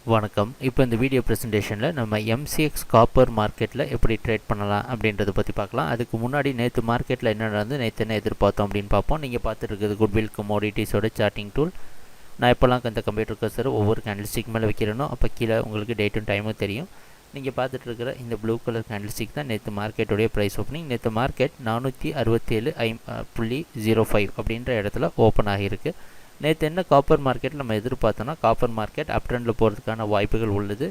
வணக்கம். இப்போ இந்த வீடியோ ப்ரெசன்டேஷனில் நம்ம எம்சிஎக்ஸ் காப்பர் மார்க்கெட்டில் எப்படி ட்ரேட் பண்ணலாம் அப்படின்றத பற்றி பார்க்கலாம். அதுக்கு முன்னாடி நேற்று மார்க்கெட்டில் என்ன நடந்து நேற்று என்ன எதிர்பார்த்தோம் அப்படின்னு பார்ப்போம். நீங்கள் பார்த்துட்டு இருக்குது குட்வில் கமோடிட்டிஸோட சார்ட்டிங் டூல். நான் எப்போல்லாம் இந்த கம்ப்யூட்டர் கர்சர் ஒவ்வொரு கேண்டில்ஸ்டிக் மேலே வைக்கிறேனோ அப்போ கீழே உங்களுக்கு டேட்டும் டைமும் தெரியும். நீங்கள் பார்த்துட்டு இருக்கிற இந்த ப்ளூ கலர் கேண்டில்ஸ்டிக் தான் நேற்று மார்க்கெட்டுடைய ப்ரைஸ் ஓப்பனிங். நேற்று மார்க்கெட் 467.05 அப்படின்ற இடத்துல ஓப்பன் ஆகியிருக்கு. நேற்று என்ன காப்பர் மார்க்கெட்டில் நம்ம எதிர்பார்த்தோன்னா காப்பர் மார்க்கெட் அப் ட்ரெண்டில் போகிறதுக்கான வாய்ப்புகள் உள்ளது.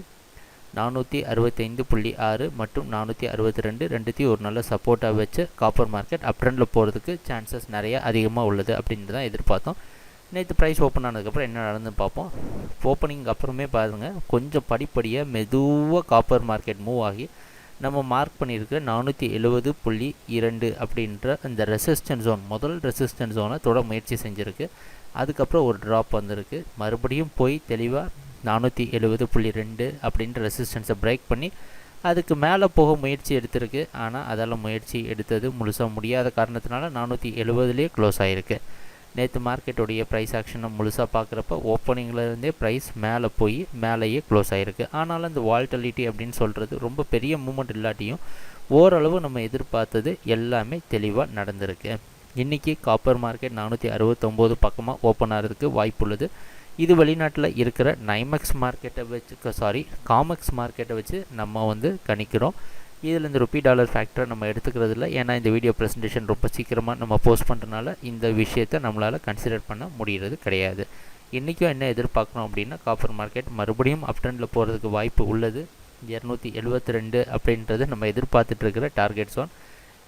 465.6 மற்றும் 462 ரெண்டுத்தையும் ஒரு நல்ல சப்போர்ட்டாக வச்சு காப்பர் மார்க்கெட் அப் ட்ரெண்டில் போகிறதுக்கு சான்சஸ் நிறைய அதிகமாக உள்ளது அப்படின்ட்டு தான் எதிர்பார்த்தோம். நேற்று ப்ரைஸ் ஓப்பன் ஆனதுக்கப்புறம் என்ன நடந்துன்னு பார்ப்போம். ஓப்பனிங் அப்புறமே பாருங்கள் கொஞ்சம் படிப்படியாக மெதுவாக காப்பர் மார்க்கெட் மூவ் ஆகி நம்ம மார்க் பண்ணியிருக்கிற 470.2 அப்படின்ற அந்த ரெசிஸ்டன்ஸ் ஜோன் முதல் ரெசிஸ்டன்ஸ் ஜோனை தொட முயற்சி செஞ்சுருக்கு. அதுக்கப்புறம் ஒரு ட்ராப் வந்திருக்கு. மறுபடியும் போய் தெளிவாக 470.2 அப்படின்ற ரெசிஸ்டன்ஸை பிரேக் பண்ணி அதுக்கு மேலே போக முயற்சி எடுத்திருக்கு. ஆனால் அதால் முயற்சி எடுத்தது முழுசாக முடியாத காரணத்தினால 470லேயே க்ளோஸ் ஆகிருக்கு. நேற்று மார்க்கெட்டுடைய ப்ரைஸ் ஆக்ஷனை முழுசாக பார்க்குறப்ப ஓப்பனிங்லேருந்தே ப்ரைஸ் மேலே போய் மேலேயே க்ளோஸ் ஆகிருக்கு. ஆனாலும் இந்த வால்டிலிட்டி அப்படின்னு சொல்கிறது ரொம்ப பெரிய மூமெண்ட் இல்லாட்டியும் ஓரளவு நம்ம எதிர்பார்த்தது எல்லாமே தெளிவாக நடந்திருக்கு. இன்றைக்கி காப்பர் மார்க்கெட் 469 பக்கமாக ஓப்பன் ஆகிறதுக்கு வாய்ப்புள்ளது. இது வெளிநாட்டில் இருக்கிற நைமெக்ஸ் மார்க்கெட்டை வச்சு காமெக்ஸ் மார்க்கெட்டை வச்சு நம்ம கணிக்கிறோம். இதில் இந்த ருப்பி டாலர் ஃபேக்டரை நம்ம எடுத்துக்கிறது இல்லை. ஏன்னா இந்த வீடியோ ப்ரெசன்டேஷன் ரொம்ப சீக்கிரமாக நம்ம போஸ்ட் பண்ணுறதுனால இந்த விஷயத்தை நம்மளால் கன்சிடர் பண்ண முடிகிறது கிடையாது. இன்றைக்கும் என்ன எதிர்பார்க்கணும் அப்படின்னா காப்பர் மார்க்கெட் மறுபடியும் அப் ட்ரெண்டில் போகிறதுக்கு வாய்ப்பு உள்ளது. 272 அப்படின்றது நம்ம எதிர்பார்த்துட்ருக்கிற டார்கெட் ஜோன்.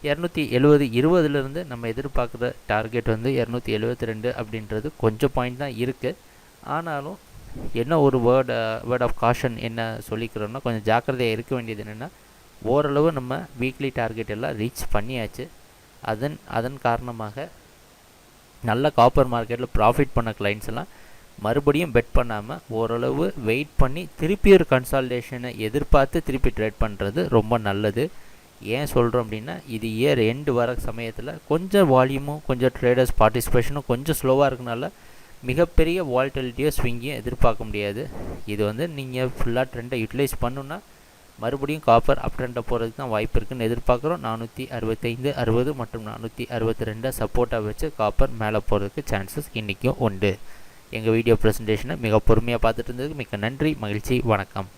270 நம்ம எதிர்பார்க்குற டார்கெட் 272 அப்படின்றது கொஞ்சம் பாயிண்ட் தான் இருக்குது. ஆனாலும் என்ன ஒரு வேர்ட் ஆஃப் காஷன் என்ன சொல்லிக்கிறோன்னா கொஞ்சம் ஜாக்கிரதையாக இருக்க வேண்டியது என்னென்னா ஓரளவு நம்ம வீக்லி டார்கெட் எல்லாம் ரீச் பண்ணியாச்சு. அதன் காரணமாக நல்ல காப்பர் மார்க்கெட்டில் ப்ராஃபிட் பண்ண கிளைண்ட்ஸ் எல்லாம் மறுபடியும் பெட் பண்ணாமல் ஓரளவு வெயிட் பண்ணி திருப்பி ஒரு கன்சால்டேஷனை எதிர்பார்த்து திருப்பி ட்ரேட் பண்ணுறது ரொம்ப நல்லது. ஏன் சொல்கிறோம் அப்படின்னா இது இயர் எண்டு வர சமயத்தில் கொஞ்சம் வால்யூமும் கொஞ்சம் ட்ரேடர்ஸ் பார்ட்டிசிபேஷனும் கொஞ்சம் ஸ்லோவாக இருக்கனால மிகப்பெரிய வால்டிலிட்டியோ ஸ்விங்கையும் எதிர்பார்க்க முடியாது. இது நீங்கள் ஃபுல்லாக ட்ரெண்டை யூட்டிலைஸ் பண்ணுன்னா மறுபடியும் காப்பர் அப் ட்ரெண்டை போகிறதுக்கு தான் வாய்ப்பு இருக்குதுன்னு எதிர்பார்க்குறோம். 465, 60 மற்றும் 462 சப்போர்ட்டாக வச்சு காப்பர் மேலே போகிறதுக்கு சான்சஸ் இன்றைக்கும் உண்டு. எங்கள் வீடியோ ப்ரெசன்டேஷனை மிக பொறுமையாக பார்த்துட்டு இருந்ததுக்கு மிக்க நன்றி, மகிழ்ச்சி, வணக்கம்.